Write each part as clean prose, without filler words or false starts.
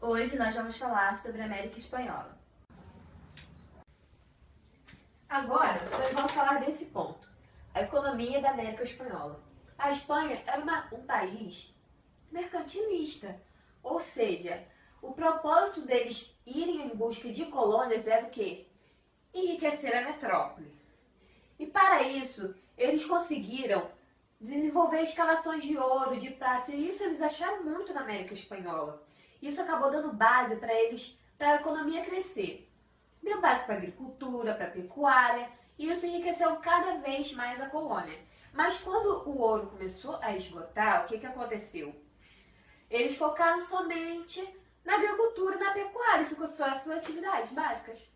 Hoje nós vamos falar sobre a América Espanhola. Agora, nós vamos falar desse ponto, a economia da América Espanhola. A Espanha era um país mercantilista, ou seja, o propósito deles irem em busca de colônias era o quê? Enriquecer a metrópole. E para isso, eles conseguiram desenvolver escavações de ouro, de prata, e isso eles acharam muito na América Espanhola. Isso acabou dando base para eles, para a economia crescer. Deu base para a agricultura, para a pecuária, e isso enriqueceu cada vez mais a colônia. Mas quando o ouro começou a esgotar, o que aconteceu? Eles focaram somente na agricultura e na pecuária, ficou só essas atividades básicas.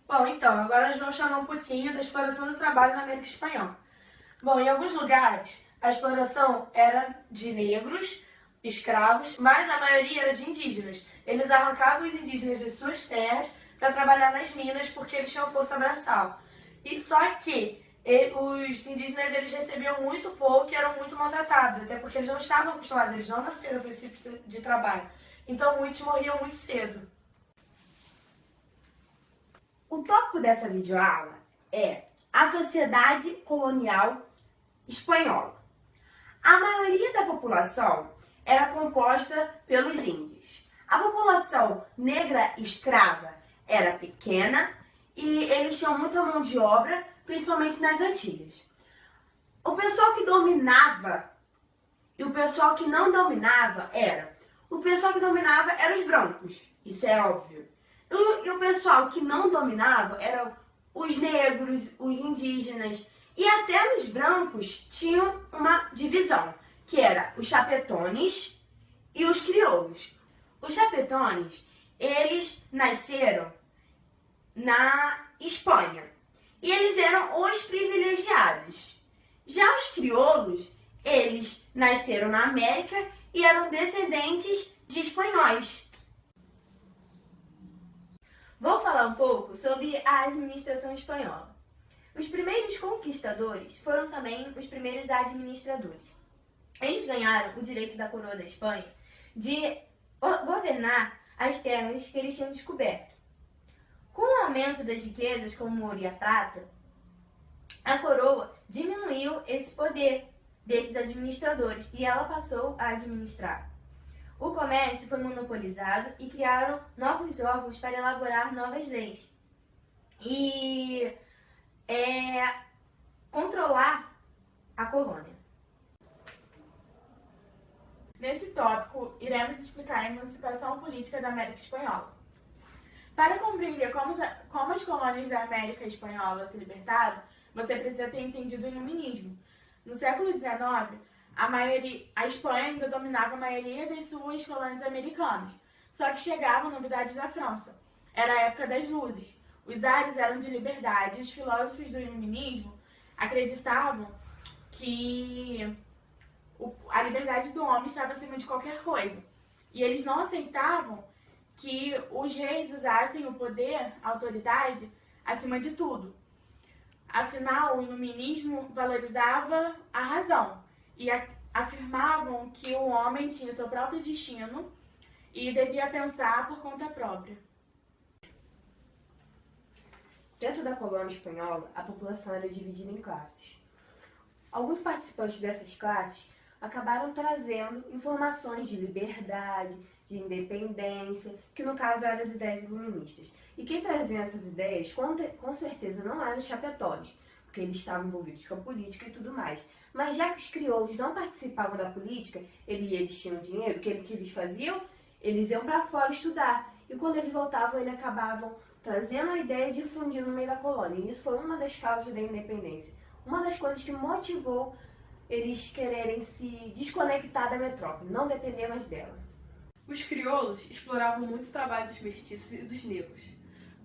Bom, então, agora nós vamos falar um pouquinho da exploração do trabalho na América Espanhola. Bom, em alguns lugares, a exploração era de negros, escravos, mas a maioria era de indígenas. Eles arrancavam os indígenas de suas terras para trabalhar nas minas porque eles tinham força braçal. E só que os indígenas eles recebiam muito pouco e eram muito maltratados, até porque eles não estavam acostumados, eles não nasceram para esse tipo de trabalho. Então muitos morriam muito cedo. O tópico dessa videoaula é a sociedade colonial espanhola. A maioria da população era composta pelos índios. A população negra escrava era pequena e eles tinham muita mão de obra, principalmente nas Antilhas. O pessoal que dominava e o pessoal que não dominava o pessoal que dominava eram os brancos, isso é óbvio. E o pessoal que não dominava eram os negros, os indígenas. E até nos brancos tinham uma divisão, que era os chapetones e os crioulos. Os chapetones, eles nasceram na Espanha. E eles eram os privilegiados. Já os crioulos, eles nasceram na América e eram descendentes de espanhóis. Vou falar um pouco sobre a administração espanhola. Os primeiros conquistadores foram também os primeiros administradores. Eles ganharam o direito da coroa da Espanha de governar as terras que eles tinham descoberto. Com o aumento das riquezas como o ouro e a prata, a coroa diminuiu esse poder desses administradores e ela passou a administrar. O comércio foi monopolizado e criaram novos órgãos para elaborar novas leis e controlar a colônia. Nesse tópico, iremos explicar a emancipação política da América Espanhola. Para compreender como as colônias da América Espanhola se libertaram, você precisa ter entendido o iluminismo. No século XIX, a Espanha ainda dominava a maioria das suas colônias americanas, só que chegavam novidades da França. Era a época das luzes. Os ares eram de liberdade e os filósofos do iluminismo acreditavam que a liberdade do homem estava acima de qualquer coisa. E eles não aceitavam que os reis usassem o poder, a autoridade, acima de tudo. Afinal, o iluminismo valorizava a razão e afirmavam que o homem tinha seu próprio destino e devia pensar por conta própria. Dentro da colônia espanhola, a população era dividida em classes. Alguns participantes dessas classes acabaram trazendo informações de liberdade, de independência, que no caso eram as ideias iluministas. E quem trazia essas ideias, com certeza, não eram os chapetones, porque eles estavam envolvidos com a política e tudo mais. Mas já que os crioulos não participavam da política, eles tinham dinheiro, o que eles faziam? Eles iam para fora estudar. E quando eles voltavam, eles acabavam trazendo a ideia de difundir no meio da colônia. E isso foi uma das causas da independência. Uma das coisas que motivou eles quererem se desconectar da metrópole, não depender mais dela. Os crioulos exploravam muito o trabalho dos mestiços e dos negros.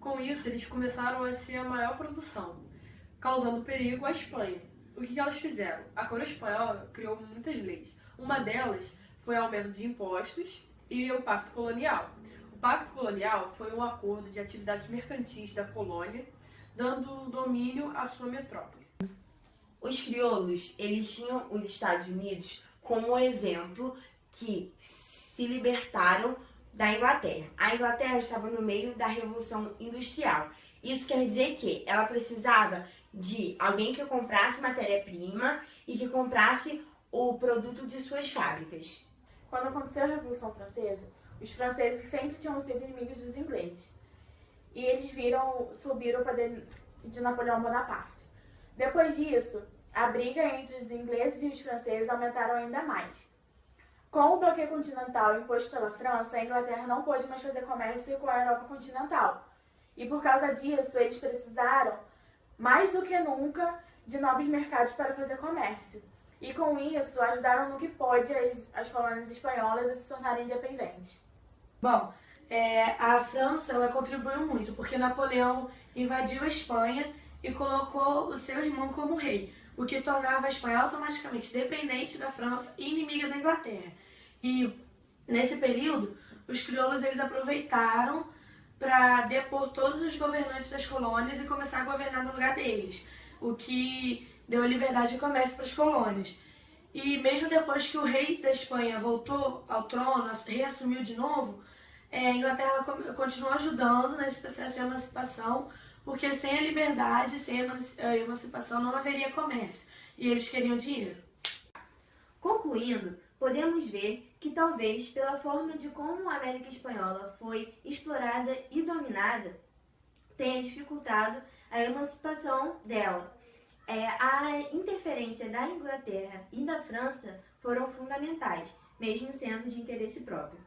Com isso, eles começaram a ser a maior produção, causando perigo à Espanha. O que elas fizeram? A coroa espanhola criou muitas leis. Uma delas foi o aumento de impostos e o Pacto Colonial. O Pacto Colonial foi um acordo de atividades mercantis da colônia, dando domínio à sua metrópole. Os crioulos, eles tinham os Estados Unidos como exemplo que se libertaram da Inglaterra. A Inglaterra estava no meio da Revolução Industrial. Isso quer dizer que ela precisava de alguém que comprasse matéria-prima e que comprasse o produto de suas fábricas. Quando aconteceu a Revolução Francesa, os franceses sempre tinham sido inimigos dos ingleses. E eles subiram o poder de Napoleão Bonaparte. Depois disso, a briga entre os ingleses e os franceses aumentaram ainda mais. Com o bloqueio continental imposto pela França, a Inglaterra não pôde mais fazer comércio com a Europa continental. E por causa disso, eles precisaram, mais do que nunca, de novos mercados para fazer comércio. E com isso, ajudaram no que pôde as colônias espanholas a se tornarem independentes. Bom, a França ela contribuiu muito, porque Napoleão invadiu a Espanha e colocou o seu irmão como rei, o que tornava a Espanha automaticamente dependente da França e inimiga da Inglaterra. E nesse período, os crioulos eles aproveitaram para depor todos os governantes das colônias e começar a governar no lugar deles, o que deu a liberdade de comércio para as colônias. E mesmo depois que o rei da Espanha voltou ao trono, reassumiu de novo, a Inglaterra continuou ajudando nesse processo de emancipação, porque sem a liberdade, sem a emancipação, não haveria comércio. E eles queriam dinheiro. Concluindo, podemos ver que talvez pela forma de como a América Espanhola foi explorada e dominada, tenha dificultado a emancipação dela. A interferência da Inglaterra e da França foram fundamentais, mesmo sendo de interesse próprio.